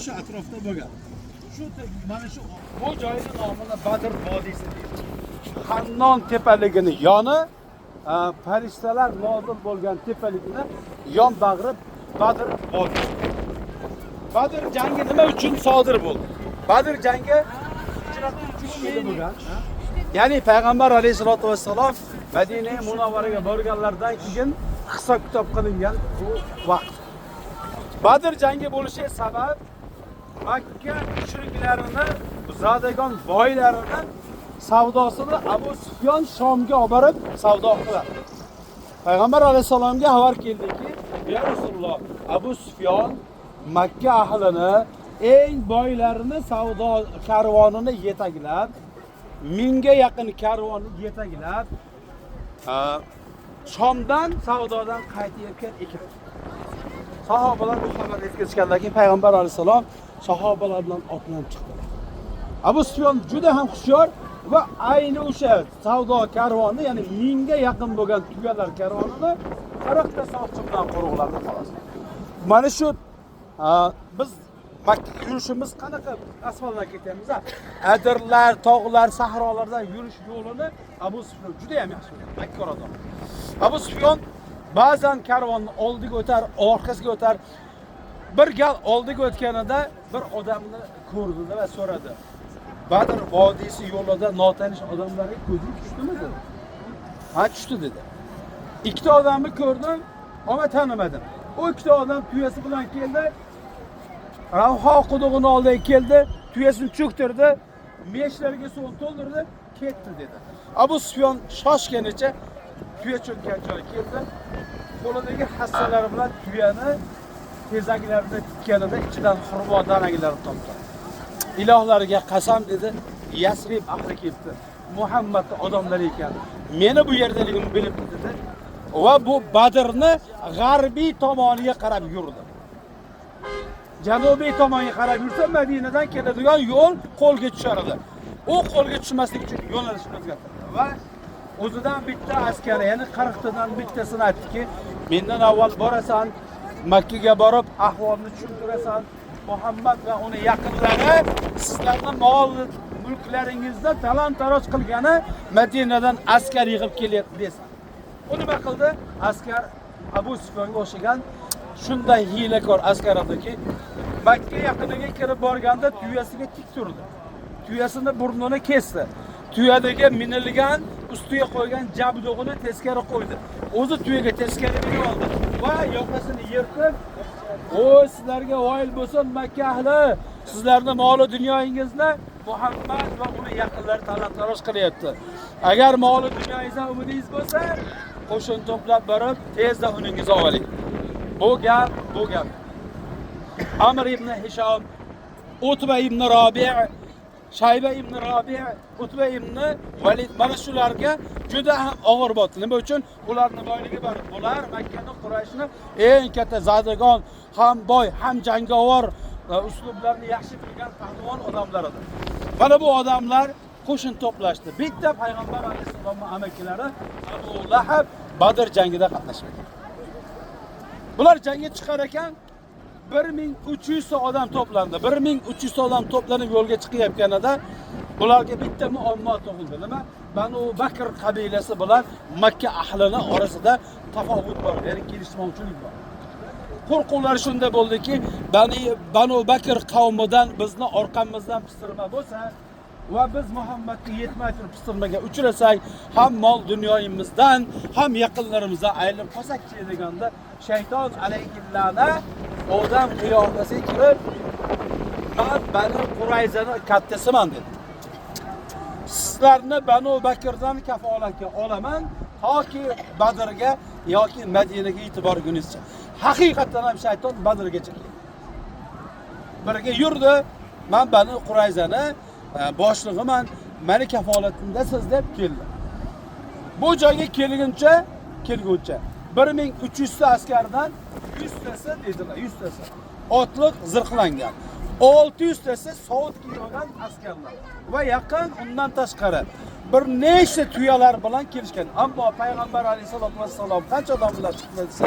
Şu atrofda bo'lgan. Mana shu bu joyning nomini Badr vodiysi deydi. Hannon tepaligini yoni farishtalar nozil bo'lgan tepaligini yon bag'rib Badr vodiysi. Badr jangi nima uchun sodir bo'ldi? Badr jangi hijratning 3-yili bo'lgan. Ya'ni payg'ambar alayhisolatu vassalom Madina Munavvaraga borganlardan keyin hisob kitob qilingan bu vaqt. Badr jangi bo'lishi sabab Makka mushriklarini, buzadigan boylarini savdosini Abu Sufyon Shomga olib borib savdo qiladi. Payg'ambar alayhisalomga xabar keldiki, "Ya Rasululloh, Abu Sufyon Makka ahlini, eng boylarini savdo karvonini yetaklab, 1000 ga yaqin karvonni yetaklab, Shomdan savdodan qaytayotgan ekan." Sahobalar bu xabarni yetkazgandan keyin Payg'ambar alayhisalom sahobalar bilan otlanib chiqdilar. Abu Sufyon juda ham xushyor va ayni o'sha savdo karvoni, ya'ni 1000 ga yaqin bo'lgan tuyalar karvonini 40 ta soqchi bilan qo'riqladi xolos. Mana shu biz Makka yurishimiz qanaqa asfaltdan ketyapmiz. Adirlar, tog'lar, sahrolardan yurish yo'lini Abu Sufyon juda ham yaxshi biladi. Makka odam. Abu Sufyon ba'zan karvonni oldiga o'tar, orqasiga o'tar. Bir gal oldiga o'tganida bir odamni ko'rdi va so'radi. Badr vodiysi yo'lida notanish odamlarga ko'zing tushdimi dedi. Ha, tushdi dedi. Ikkita odamni ko'rdim, ama tanimadim. O ikkita odam tuyasi bilan keldi. Ravho qudug'ining oldiga keldi, tuyasini cho'ktirdi, meshlarga suv to'ldirdi, ketdi dedi. Abu Sufyon shoshganicha tuya cho'kkan joyga keldi. Qo'lidagi hassalari bilan tuyani tezaklarida tikkanida ichidan xurmo danaklari topdi. Ilohlariga qasam dedi, Yasrib ahli kelibdi. Muhammadning odamlari ekan. Meni bu yerdaligimni bilibdi dedi. Va bu Badrni g'arbiy tomoniga qarab yurdi. Janubiy tomonga qarab yursa Madinadan keladigan yo'l qo'lga tushar edi. U qo'lga tushmaslik uchun yo'nalishni o'zgartirdi va o'zidan bitta askari, ya'ni 40 tadan bittasini aytdiki, mendan avval borasan, Makkaga borib ahvolni tushuntirasan. Muhammad va uni yaqinlari sizlarning mol mulklaringizda talon-taroj qilgani Madinadan askar yig'ib kelyapti desin. U nima qildi? Askar Abu Sufyonga o'xshagan shunday hiylakor askar ediki, Makka yaqiniga kirib borganda tuyasiga tik turdi. Tuyasini burnini kesdi. Tuyadagi minilgan, ustiga qo'ygan jabdug'ini teskari qo'ydi. O'zi tuyaga teskari minib oldi va yoqasini yirtib, "Oy, sizlarga voyil bo'lsin Makka ahli, sizlarning moli dunyoyingizni Muhammad va uni yaqinlari talon-taroj qilyapti. Agar moli dunyoyingizdan umidingiz bo'lsa, qo'shin to'plab borib, tezda uningizni oling." Bu gap. Amr ibn Hisham, Utba ibn Rabi', Shayba ibn Rabi', Utba ibn Valid mana shularga juda ham og'ir bo'ldi. Nima uchun? Ularning boyligi bor. Ular Makkaning Qurayshning eng katta zadagon, ham boy, ham jangovar, uslublarni yaxshi bilgan pahlavon odamlar edi. Mana bu odamlar qo'shin to'plashdi. Bitta payg'ambar alayhisolamning amakilari Abu Lahab Badr jangida qatnashmagan. Bular jangga chiqar ekan, 1300 ta odam to'plandi. 1300 ta odam to'planib yo'lga chiqayotganida ularga bitta muammo tug'ildi. Nima? Banu Bakr qabilasi bilan Makka ahlini orasida tafovut bor, ya'ni kelishmovchilik bor. Qo'rquvlar shunda bo'ldiki, Banu Bakr qavmidan bizni orqamizdan pistirma bo'lsa va biz Muhammadga yetmay turib pistirmaga uchrasak, ham mol dunyoyimizdan, ham yaqinlarimizdan ayrilib qolsak-chi deganda shayton alayhillana odam qiyofasiga kirib, "Men Banu Qurayzaning kattasiman" dedi. "Sizlarni Banu Bakrdan kafolatga olaman, toki Badrga yoki Madinaga yetib borgunizcha." Haqiqatan ham shayton Badrgacha keldi. Birga yurdi. "Men Banu Qurayzani boshlig'iman, meni kafolatimdasiz" deb keldi. Bu joyga kelguncha 1300 ta askardan 100 tasi dedilar, 100 tasi otliq zirhlangan. 600 tasi sovut kiygan askarlar va yaqin undan tashqari bir nechta tuyalar bilan kelishgan. Ammo payg'ambar alayhisolatu vassalom qancha odam bilan chiqdi desa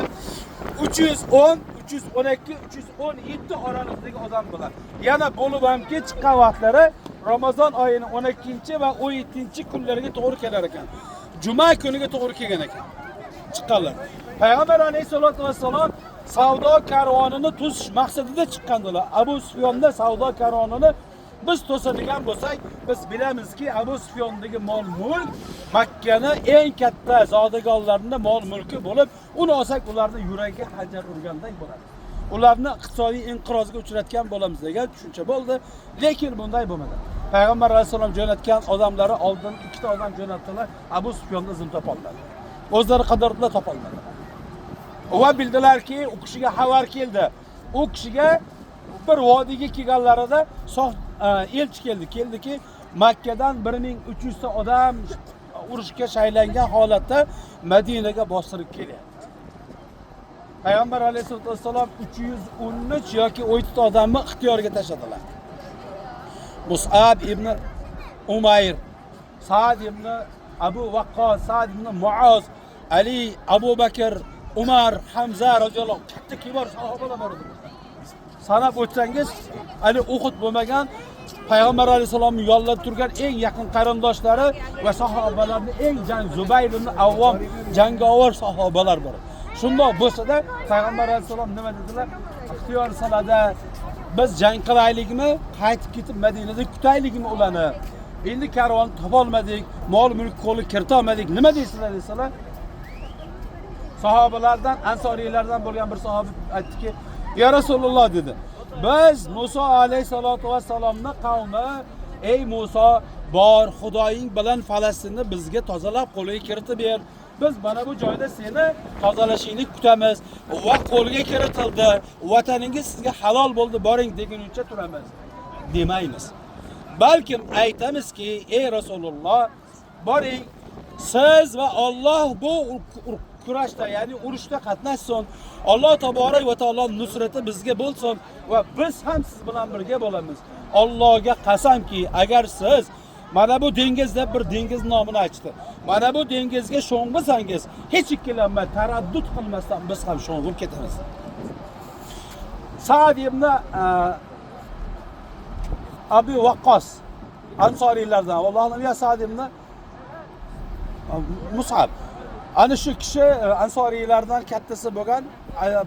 310, 312, 317 oralig'idagi odam bilan. Yana bo'lib hamki chiqqan vaqtlari Ramazon oyining 12 va 17 kunlariga to'g'ri kelar ekan. Juma kuniga to'g'ri kelgan ekan. Chiqqanlar. Payg'ambar alayhisolatu vassalom savdo karvonini to'sish maqsadida chiqqandilar. Abu Sufyonda savdo karvonini biz to'sadigan bo'lsak, biz bilamizki, Abu Sufyondagi mol-mulk Makkani eng katta zodagonlarning mol-mulki bo'lib, uni olsak ularni yuragiga hanjar urganday bo'ladi. Ularni iqtisodiy inqirozga uchratgan bo'lamiz degan tushuncha bo'ldi, lekin bunday bo'lmadi. Payg'ambar alayhisalom jo'natgan odamlari oldin ikkita odam jo'natdilar, Abu Sufyonni izini topolmadi. O'zlari qidirdilar, topolmadi. Va bildilarki, u kishiga xabar keldi. U kishiga bir vodiyga kelganlarida elchi keldiki, Makkadan 1300 ta odam urushga shaylangan holatda Madinaga bostirib kelyapti. Payg'ambar alayhisolatu vassalom 313 yoki 17 ta odamni ixtiyoriga tashladilar. Mus'ab ibn Umayr, Sa'd ibn Abu Waqqas, Sa'd ibn Mu'oz, Ali, Abu Bakr, Umar, Hamza radhiyallohu katta kibor sahobalar bor edi. Sanab o'tsangiz, hali Uhud bo'lmagan Payg'ambar alayhisalomning yollab turgan eng yaqin qarindoshlari va sahobalarning eng Zubayr ibn Avvom jangovar sahobalar bor. Shundoq bo'lsa-da, Payg'ambar alayhisalom nima dedilar? Ixtiyor sanada biz jang qilaylikmi, qaytib ketib Madinada kutaylikmi ularni? Endi karvon topolmadik, mol-mulk qo'li kirita olmadik. Nima deysizlar desalar? Sahobalardan, ansoriylardan bo'lgan bir sahoba aytdiki, "Ya Rasululloh" dedi. Biz Musa alayhisolatu vassalomning qavmi, "Ey Musa, bor Xudoying bilan Falastinni bizga tozalab qo'liga kiritib ber. Biz mana bu joyda seni tozalashingni kutamiz. Va qo'lga kiritildi. Vataningiz sizga halol bo'ldi, boring deguncha turamiz." Demaymiz. Balkim aytamizki, "Ey Rasululloh, boring, siz va Alloh bu kurashda, ya'ni urushda qatnashsin. Alloh taborak va taolo nusrati bizga bo'lsin va biz ham siz bilan birga bo'lamiz. Allohga qasamki, agar siz mana bu dengiz deb bir dengiz nomini aytdi. Mana bu dengizga sho'ng'isangiz, hech ikkilanmay, taraddud qilmasdan biz ham sho'ng'ib ketamiz." Sa'd ibn Abu Waqqas ansoriylardan, Allohning ya Sa'd ibn Mus'ab. Ana shu kishi ansoriylardan kattasi bo'lgan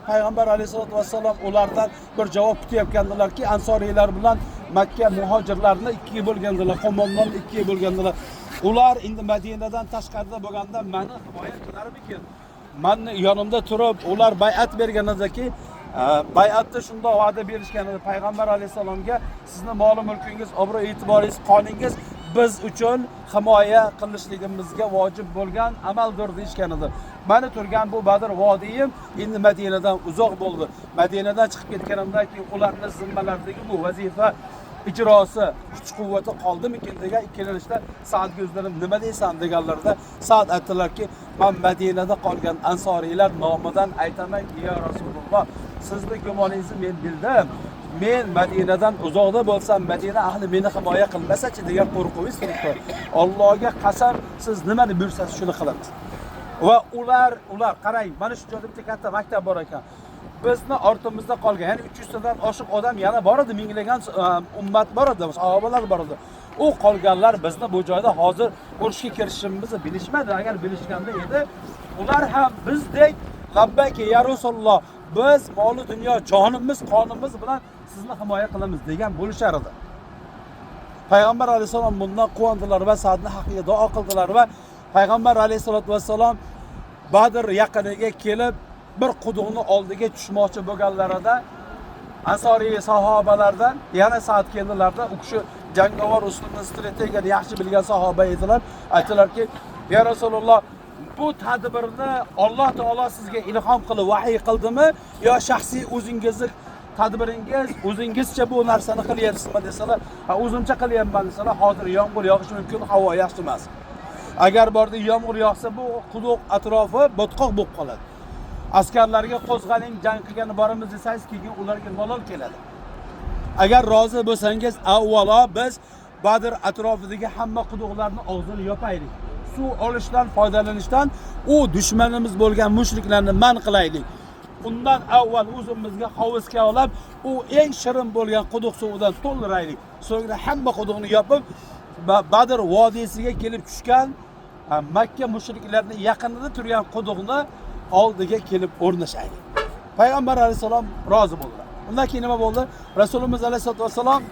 Payg'ambar alayhisolatu vassalom ulardan bir javob kutayotgandilarki, ansoriylar bilan Makka muhojirlarni ikkiga bo'lgandilar, qo'mondan ikkiga bo'lgandilar. Ular endi Madinadan tashqarida bo'lganda meni himoya qilarmikin? Meni yonimda turib, ular bay'at berganidaki, bay'atda shunday va'da berishgan edi Payg'ambar alayhisalomga, sizni mol-mulkingiz, obro' e'tiboringiz, qoningiz biz uchun himoya qilishligimizga vojib bo'lgan amaldir deyishgan edi. Meni turgan bu Badr vodiyim endi Madinadan uzoq bo'ldi. Madinadan chiqib ketganimdan keyin ularning zimmalaridagi bu vazifa ijrosi, kuch-quvvati qoldimikin degan ikkilanishda Sa'd ko'zlarim nima deysan deganlarda Sa'd aytdilarki, "Men Madinada qolgan ansoriylar nomidan aytaman, ya Rasululloh, sizning gumoningizni men bildim. Men Madinadan uzoqda bo'lsam, Madina ahli meni himoya qilmasa-chi degan qo'rquvingiz turibdi. Allohga qasam, siz nimani buyursangiz shuni qilamiz." Va ular qarang, mana shu joyda bitta katta maktab bor ekan. Bizni ortimizda qolgan, ya'ni 300 tadan oshiq odam yana bor edi, minglagan ummat bor edi, sahobalar bor edi. U qolganlar bizni bu joyda hozir urushga kirishimizni bilishmadi. Agar bilishganda edi, ular ham bizdek labbayki ya Rasululloh, biz moli dunyo, jonimiz, qonimiz bilan sizni himoya qilamiz degan bo'lishar edi. Payg'ambar alayhisalom bundan quvondilar va Sa'dning haqqiga duo qildilar va Payg'ambar alayhisolatu vassalom Badr yaqiniga kelib bir quduqning oldiga tushmoqchi bo'lganlarida ansoriy sahobalardan yana Sa'd keldilarda, u kishi jangovar uslubni, strategiyani yaxshi bilgan sahoba edilar. Aytdilarki, "Ya Rasululloh, bu tadbirni Alloh taolo sizga ilhom qilib vahiy qildimi yo shaxsiy o'zingizning tadbiringiz, o'zingizcha bu narsani qilyapsizmi?" desalar, "Ha, o'zimcha qilyapman" desalar, "Hozir yomg'ir yog'ishi mumkin, havo yaxshi emas. Agar borda yomg'ir yog'sa bu quduq atrofi botqoq bo'lib qoladi. Askarlarga qo'zg'aling, jang qilgani boramiz desangiz, keyin ularga malol keladi. agar rozi bo'lsangiz, avvalo biz Badr atrofidagi hamma quduqlarni og'zini yopaylik. Suv olishdan, foydalanishdan u dushmanimiz bo'lgan mushriklarni man qilaylik. Undan avval o'zimizga hovuz kavlab, u eng shirin bo'lgan quduq suvidan to'ldiraylik. So'ngra hamma quduqni yopib, Badr vodiysiga kelib tushgan Makka mushriklarining yaqinida turgan quduqni oldiga kelib o'rnashaylik. Payg'ambar alayhisalom rozi bo'ldilar. Undan keyin nima bo'ldi? Rasulimiz alayhisolatu vasallam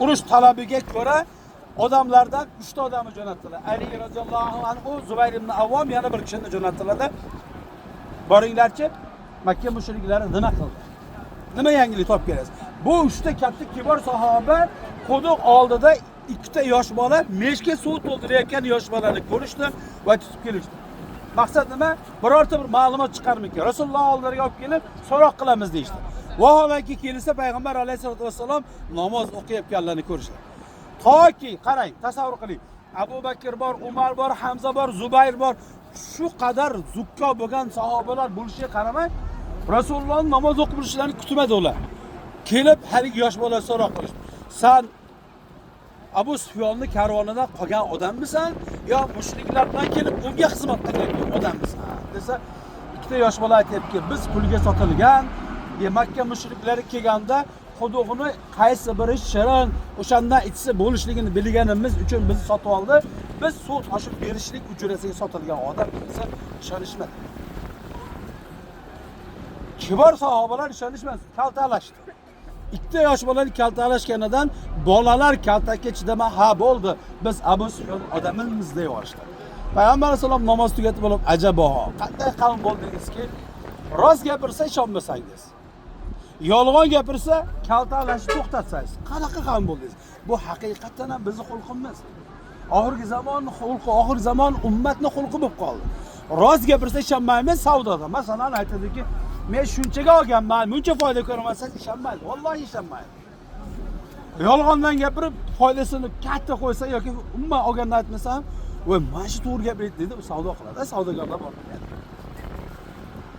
urush talabiga ko'ra odamlardan 3 ta odamni jo'natdilar. Ali roziyallohu anhu, Zubayr ibn Avvom yana bir kishini jo'natdilar-da. Boringlarchi, Makka mushriklari nima qildi? Nima yangilik topib kelasiz? Bu 3 ta katta kibor sahoba quduq oldida 2 ta yosh bola meshga suv to'ldirayotgan yosh bolani ko'rishdi va tutib kelishdi. Maqsad nima? Birorta bir ma'lumot chiqarmoqchi. Rasululloh oldilariga olib kelib so'roq qilamiz deydi. Vaholanki kelsa payg'ambar alayhisolatu vasallam namoz o'qiyotganlarni ko'rishdi. Toki qarang, tasavvur qiling. Abu Bakr bor, Umar bor, Hamza bor, Zubayr bor. Shu qadar zukko bo'lgan sahobalar bo'lishiga qaramay, Rasulullohning namoz o'qib turishlarini kutmadi ular. Kelib hali yosh bola so'roq qilishdi. Sen Abu Sufyonni karvonidan qolgan odammisan yo mushriklardan kelib unga xizmat qilayotgan odammisan desa, ikkita yosh bola aytibki, biz pulga sotilgan, Makka mushriklari kelganda quduqni qaysi biri shirin, o'shandan ichsa bo'lishligini bilganimiz uchun bizni sotib oldi. Biz suv toshib berishlik uchunasiga sotilgan odam desa, ishonishmadi. Kibor sahobalar ishonishmadi, kaltalashdi. Ikkita yosh bolalar kaltalashganidan bolalar kaltakka chidamay, ha bo'ldi, biz Abu Sufyon odamimiz deb yorishdi. Payg'ambar alayhisalom namoz tugatib olib, ajaboho, qanday qavm bo'ldingizki, rost gapirsa ishonmasangiz, yolg'on gapirsa kaltalashni to'xtatsangiz, qanaqa qavm bo'ldingiz? Bu haqiqatan ham bizning xulqimiz. Oxirgi zamon ummatning xulqi bo'lib qoldi. Rost gapirsa ishonmaymiz savdoda. Masalan, aytadiki, men shunchaga olganman, buncha foyda ko'rmasangiz ishonmaydi. Vallohi ishonmaydi. Yolg'ondan gapirib, foydasini katta qo'ysa yoki umuman olganini aytmasam, "Voy, mana shu to'g'ri gapirdi" dedi, u savdo qiladi. Savdogarlar bor.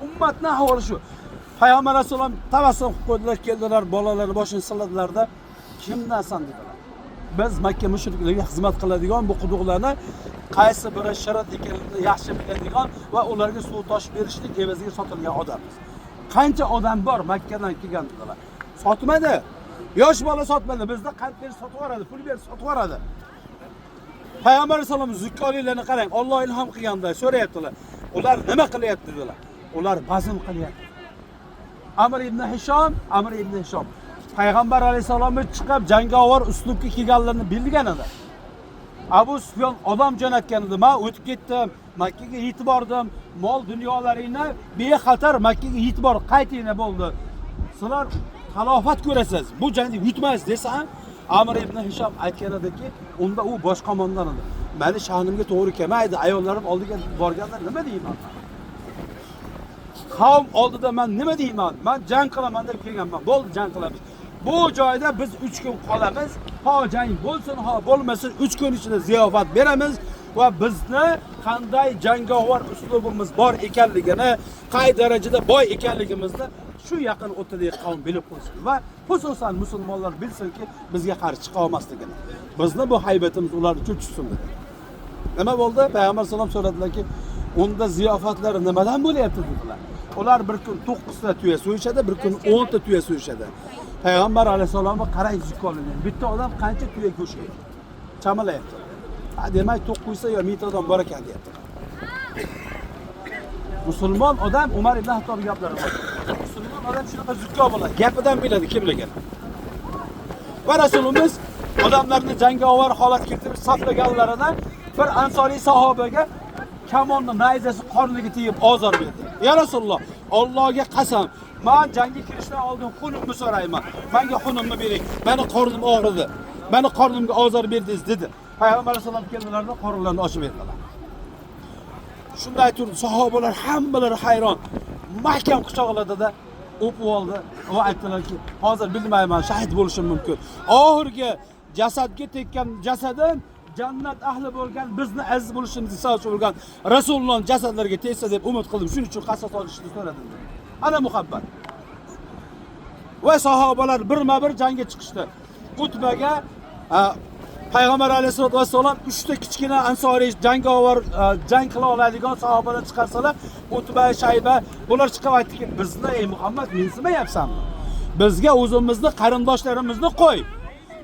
Ummatning ahvoli shu. Payg'ambar alayhisalom tabassum qilib qo'ydilar, keldilar, bolalarni boshini siladilar-da, "Kimdansan?" dedilar. Biz Makka mushriklariga xizmat qiladigan bu quduqlarni qaysi biri shirin ekanligini yaxshi biladigan va ularga suv toshib berishlik evaziga sotilgan odammiz. Qancha odam bor Makkadan kelgan dedilar. Sotmadi. Yosh bola sotmadi. Bizda qand berib sotib yuboradi, pul berib sotib yuboradi. Payg'ambar alayhisalom zikkorlarni qarang, Alloh ilhom qilganda so'rayaptilar. Ular nima qilyapti dedilar. Ular bazm qilyapti. Amr ibn Hishom Payg'ambar alayhisalomga chiqib jangovar uslubga kelganlarni bilgan edi. Abu Sufyon odam jo'natgan edi. Men o'tib ketdim, Makkaga yetib bordim, mol dunyolaringni bexatar Makkaga yetib bor, qaytinglar bo'ldi. Sizlar talofat ko'rasiz. Bu jangni yutmaysiz desa, Amr ibn Hishom aytgan ediki, unda u bosh qo'mondan edi. Meni sha'nimga to'g'ri kelmaydi, ayollarim oldiga borganlar nima deyman? Qavm oldida men nima deyman? Men jang qilaman deb kelganman. Bo'ldi, jang qilamiz. Bu joyda biz 3 kun qolamiz. Ha jang bo'lsin, ha bo'lmasin, 3 kun ichida ziyofat beramiz va bizni qanday jangovar uslubimiz bor ekanligini, qay darajada boy ekanligimizni shu yaqin o'rtadagi qavm bilib qo'ysin va xususan musulmonlar bilsinki, bizga qarshi chiqa olmasligini. Bizni bu haybatimiz ular uchun tushsin dedi. Nima bo'ldi? Payg'ambar sollallohu alayhi vasallam so'radilarki, unda ziyofatlar nimadan bo'lyapti dedilar. Ular bir kun 9 ta tuya so'yishadi, bir kun 10 ta tuya so'yishadi. Payg'ambar alayhisalomga qarang zikkorlangan. Bitta odam qancha tuya go'sht yeydi? Chamalayapti. Demak 9 ta yo 1000 ta odam bor ekan deyapti. Musulmon odam Umar ibn Xattob gaplari bor. Musulmon odam shunaqa zikko bo'ladi. Gapidan biladi kimligini. Va Rasulimiz odamlarni jangovar holat keltirib saflaganlaridan bir ansoriy sahobaga kamonni nayzasi qorniga tegib ozor berdi. Ya Rasululloh, Allohga qasam, men jangga kirishdan oldin xunimni so'rayman. Menga xunimni bering. Meni qornim og'ridi. Meni qornimga ozor berdingiz dedi. Payg'ambar sollallohu alayhi vasallam keldilar, qornlarini ochib berdilar. Shunday turdi, sahobalar hammalari hayron. Mahkam quchoqladida o'pib oldi va aytdilarki, hozir bilmayman, shahid bo'lishim mumkin. Oxirgi jasadga tekkan jasadim jannat ahli bo'lgan, bizni aziz bo'lishimizni sabab bo'lgan Rasulullohning jasadlariga tegsa deb umid qildim. Shuning uchun qasos olishni so'radim. Ana muhabbat. va sahobalar birma-bir jangga chiqishdi. Utbaga Payg'ambar alayhisolatu vassalom 3 ta kichkina ansoriy jangovar jang qila oladigan sahobalar chiqarsalar, Utba, Shayba bular chiqib aytdiki, bizni ey Muhammad mensimayapsanmi? Bizga o'zimizni qarindoshlarimizni qo'y.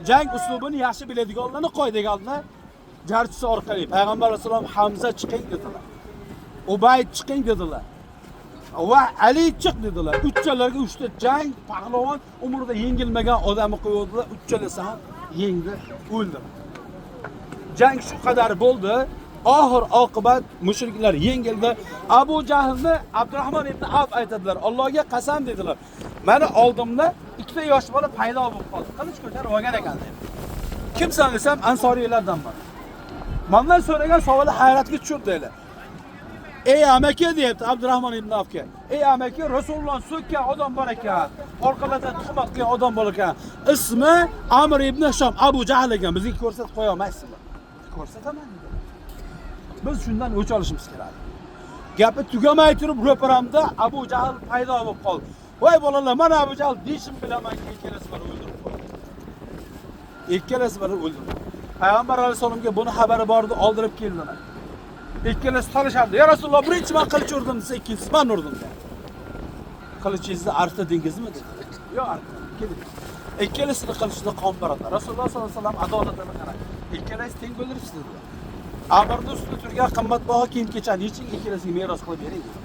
Jang uslubini yaxshi biladiganlarni qo'y deganlar. Jarchisi orqali Payg'ambar alayhisalom Hamza chiqing dedilar. Ubayd chiqing dedilar. Va Ali chiq dedilar. Uchchalarga 3 ta jang pahlavon umrida yengilmagan odamni qo'ydilar. Uchchalasi ham yengdi, o'ldi. Jang shu qadar bo'ldi. Oxir oqibat mushriklar yengildi. Abu Jahlni Abdurrahmon ibn Avf aytadilar. Allohga qasam dedilar. Meni oldimda 2 ta yosh bola paydo bo'lib qoldi. Qilich ko'tarib olgan ekan dedi. Kimsan desam, ansoriylardanman. Mendan so'ragan savoli hayratga tushirdilar. Ey amaki deyapti Abdurrahmon ibn Avfga. Ey amaki, Rasululloh so'kkan odam bor ekan. Orqalardan tuhmat qilgan odam bor ekan. Ismi Amr ibn Hisham, Abu Jahl ekan. Bizga ko'rsatib qo'ya olmaysizmi? Ko'rsataman dedi. Biz shundan o'ch olishimiz kerak. Gapi tugamay turib ro'paramda Abu Jahl paydo bo'lib qoldi. Voy bolalar, mana Abu Jahl deyishim bilaman, ikkalasi bor o'ldirib qo'ydi. Ikkalasi bor o'ldirdi. Payg'ambar alayhisolamga buni xabari bordi, oldirib keldilar. Ikkalasi talashadi. Ya Rasululloh, birinchi men qilich urdim desa, ikkinchisi men urdim dedi. Qilichingizni artdingizmi dedi. Yo'q, artdim. Ikkalasini qilichida qon bor edi. Rasululloh sollallohu alayhi vasallam adolatini qarang. Ikkalasi teng bo'ldiribsiz dedi. Amirning ustida turgan qimmatbaho kiyim-kechani yeching, ikkalasiga meros qilib bering dedi.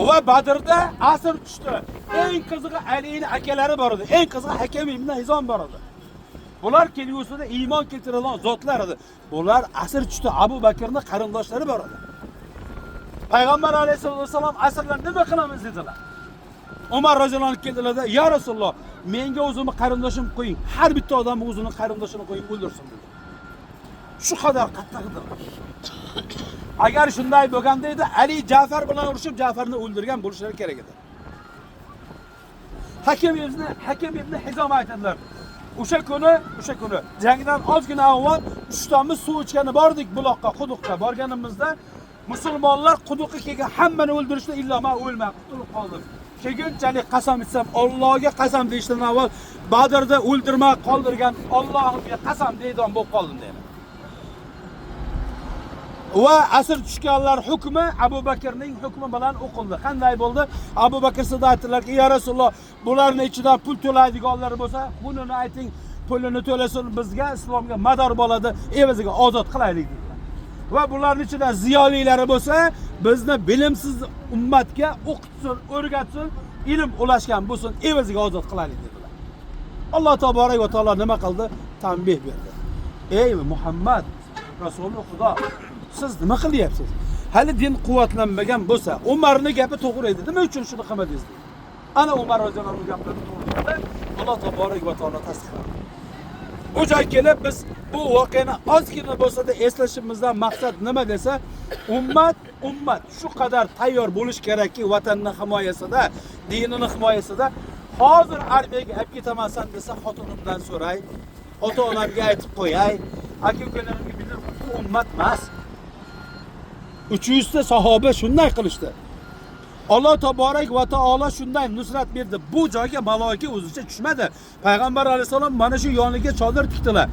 Va Badrda asr tushdi. Eng qizig'i Alining akalari bor edi. Eng qizig'i Hakam ibn Hizom bor edi. Bular kelgusida iymon keltiradigan zotlar edi. Bular asr tushdi. Abu Bakrning qarindoshlari bor edi. Payg'ambar alayhisolam asrlar nima qilamiz dedilar. Umar roziyallohu anhu keldilar-da, "Ya Rasululloh, menga o'zimni qarindoshim qo'ying. Har bitta odam o'zining qarindoshini qo'yib o'ldirsin" dedi. Shu qadar qattiq edi. Agar shunday bo'lganda edi, Ali Ja'far bilan urushib Ja'farni o'ldirgan bo'lishlari kerak edi. Hakim ibn Hizom aytadilar. O'sha kuni jangdan ozgina avval 3 tamiz suv ichgani bordik buloqqa, quduqqa borganimizda musulmonlar quduqqa kelgan hammani o'ldirishdi, illo men o'lmay qutulib qoldim. Keyinchalik qasam ichsam, Allohga qasam deyishdan avval Badrda o'ldirmay qoldirgan Allohga qasam deydigan bo'lib qoldim dedi. Va asr tushganlar hukmi Abu Bakrning hukmi bilan o'qildi. Qanday bo'ldi? Abu Bakr Siddiq aytdilar-ki, "Ya Rasululloh, bularning ichidan pul to'laydiganlar bo'lsa, bunini ayting, pulini to'lasin, bizga islomga mador bo'ladi, evaziga ozod qilaylik" dedilar. Va bularning ichidan ziyolilari bo'lsa, bizni bilimsiz ummatga o'qitsin, o'rgatsin, ilm ulashgan bo'lsin, evaziga ozod qilaylik dedilar. Alloh taborak va taolo nima qildi? Tanbih berdi. Ey Muhammad, Rasululloh Xudo, siz nima qilyapsiz? Hali din quvvatlanmagan bo'lsa, Umarning gapi to'g'ri edi. Nima uchun shuni qilmadingiz? Ana Umar roziyallohu anhu gaplari to'g'ri edi. Alloh taborak va taolo tasdiqladi. Bu joyga kelib biz bu voqeani ozgina bo'lsa-da eslashimizdan maqsad nima desa, ummat shu qadar tayyor bo'lish kerakki, vatanning himoyasida, dinining himoyasida. Hozir armiyaga olib ketaman san desa, xotinimdan so'ray, ota-onamga aytib qo'yay, aka-ukalarimga bildirib, bu ummat emas. 300 ta sahoba shunday qilishdi. Alloh taborak va taolo shunday nusrat berdi. Bu joyga maloika o'zicha tushmadi. Payg'ambar alayhisalom mana shu yoniga chodir tikdilar.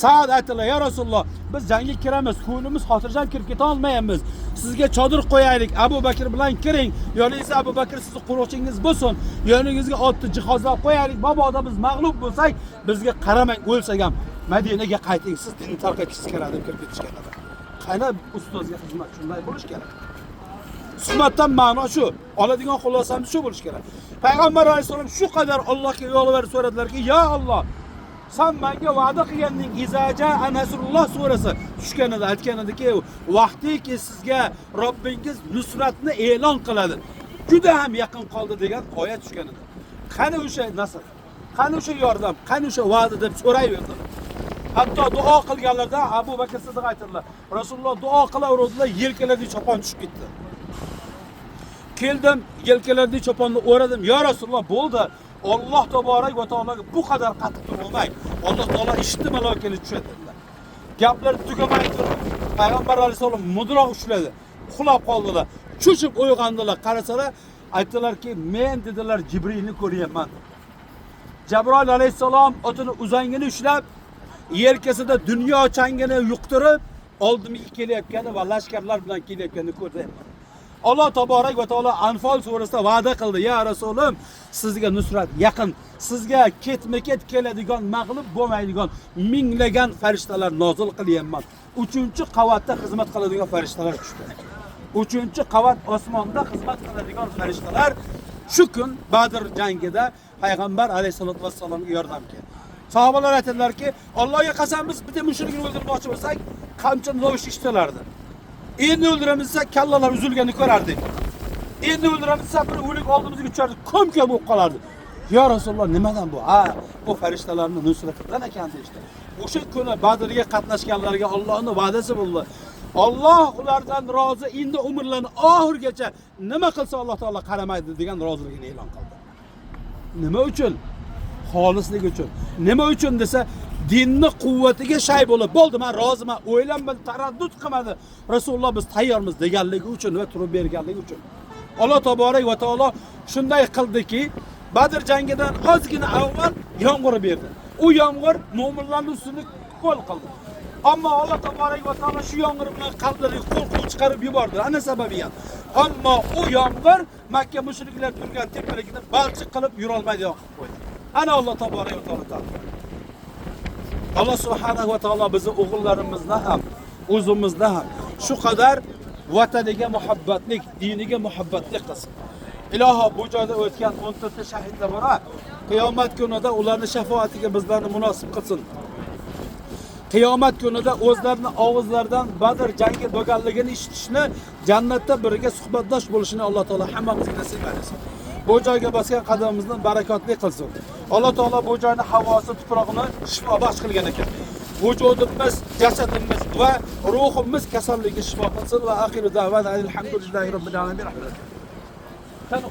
Sa'd aytdilar, "Ya Rasululloh, biz jangga kiramiz, ko'nglimiz xotirjam kirib keta olmayapmiz. Sizga chodir qo'yaylik, Abu Bakr bilan kiring. Yoningizda Abu Bakr sizni qo'riqchingiz bo'lsin. Yoningizga otni jihozlab qo'yaylik. Mabodo biz mag'lub bo'lsak, bizga qaramang, o'lsak ham Madinaga qayting, siz dinni tarqatishingiz kerak" deb kirib ketishgan edi. Qani ustozga xizmat shunday bo'lish kerak. Suhbatdan ma'no shu, oladigan xulosamiz shu bo'lish kerak. Payg'ambar alayhisalom shu qadar Allohga yolvorib so'radilarki, "Ya Alloh, sen menga va'da qilganing izaja Nasrulloh surasi tushganida aytganidiki, vaqtiki sizga Robbingiz nusratni e'lon qiladi. Juda ham yaqin qoldi" degan oyat tushgan edi. Qani o'sha nasr? Qani o'sha yordam? Qani o'sha va'da deb so'rayverdilar. Hatto duo qilganlarda Abu Bakr Siddiq aytdilar. Rasululloh duo qilaverdilar, yelkalarida chopon tushib ketdi. Keldim, yelkalarida choponni o'radim. "Ya Rasululloh, bo'ldi. Alloh taborak va taologa bu qadar qattiq turmang. Alloh taolo eshitdi, malokani tushadi" dedilar. Gaplar tugamay turib, Payg'ambar alayhisalom mudroq ushladi. Uxlab qoldilar. Cho'chib uyg'ondilar. Qarasalar, Aytdilarki, men dedilar Jibrilni ko'ryapman. Jabroil alayhissalom otini uzangini ushlab, yelkasida dunyo changini yuqtirib, oldimga kelayotgani va lashkarlar bilan kelayotganini ko'rdi. Alloh taborak va taolo Anfal surasida va'da qildi: "Ya Rasulim, sizga nusrat yaqin, sizga ketma-ket keladigan, mag'lub bo'lmaydigan minglagan farishtalar nozil qilyapman. 3-qavatda xizmat qiladigan farishtalar tushdi. 3-qavat osmonda xizmat qiladigan farishtalar shu kun Badr jangida payg'ambar alayhisolatu vassalomga yordam keldi. Sahobalar aytdilarki, Allohga qasam biz bitta mushrikni o'ldirmoqchi bo'lsak, qancha novush ishtalardi. Endi o'ldiramiz desa kallalar uzilganini ko'rardik. Endi o'ldiramiz desa bir o'lik oldimizga tushardi, ko'mka bo'lib qolardi. Ya Rasululloh, nimadan bu? Ha, bu farishtalarning nusratidan ekan deydi. O'sha kuni Badrga qatnashganlarga Allohning va'dasi bo'ldi. Alloh ulardan rozi, endi umrlarini oxirgacha nima qilsa Alloh taolo qaramaydi degan roziligini e'lon qildi. Nima uchun? Xolislik uchun. Nima uchun desa, dinni quvvatiga shay bo'lib, bo'ldi, men roziman, o'ylanmadi, taraddud qilmadi. Rasululloh biz tayyormiz deganligi uchun va turib berganligi uchun. Alloh taborak va taolo shunday qildiki, Badr jangidan ozgina avval yomg'ir berdi. U yomg'ir mo'minlarning ustini ko'l qildi. Ammo Alloh taborak va taolo shu yomg'ir bilan qalblarga qo'rquv chiqarib yubordi. Ana sababiyat. Ammo u yomg'ir Makka mushriklar turgan tepalikni balchiq qilib yura olmaydi yoqib qo'ydi. Ana Alloh taborak va taolo. Allah subhanahu va taolo bizni o'g'illarimizda ham, o'zimizda ham shu qadar vataniga muhabbatlik, diniga muhabbatlik qilsin. Iloho bu joyda o'tgan 14 ta shahidlar bor. Qiyomat kunida ularning shafoatiga bizlarni munosib qilsin. Qiyomat kunida o'zlarining og'izlaridan Badr jangi bo'lganligini eshitishni, jannatda biriga suhbatdosh bo'lishini Alloh taolo hammamizga nasib etsin. Bu joyga bosgan qadamimizni barakotli qilsin. Alloh taolo bu joyni havosi, tuprog'ini shifobaxsh qilgan ekan. Vujudimiz, jasadimiz va ruhimiz kasalligiga shifo qilsin va axiru da'vana alhamdulillahi robbil alamin. Tan